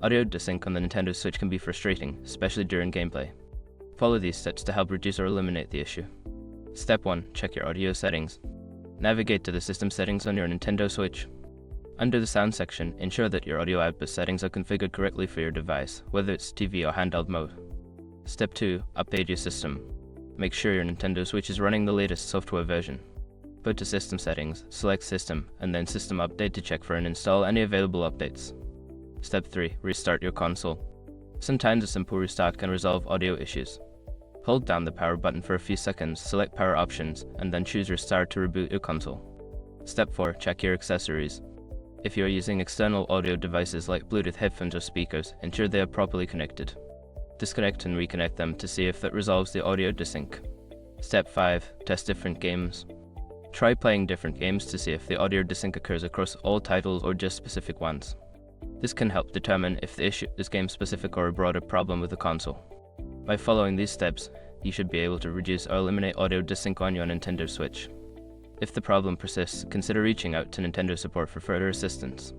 Audio desync on the Nintendo Switch can be frustrating, especially during gameplay. Follow these steps to help reduce or eliminate the issue. Step 1. Check your audio settings. Navigate to the system settings on your Nintendo Switch. Under the sound section, ensure that your audio output settings are configured correctly for your device, whether it's TV or handheld mode. Step 2. Update your system. Make sure your Nintendo Switch is running the latest software version. Go to System Settings, select System, and then System Update to check for and install any available updates. Step 3. Restart your console. Sometimes a simple restart can resolve audio issues. Hold down the power button for a few seconds, select power options, and then choose Restart to reboot your console. Step 4. Check your accessories. If you are using external audio devices like Bluetooth headphones or speakers, ensure they are properly connected. Disconnect and reconnect them to see if that resolves the audio desync. Step 5. Test different games. Try playing different games to see if the audio desync occurs across all titles or just specific ones. This can help determine if the issue is game-specific or a broader problem with the console. By following these steps, you should be able to reduce or eliminate audio desync on your Nintendo Switch. If the problem persists, consider reaching out to Nintendo support for further assistance.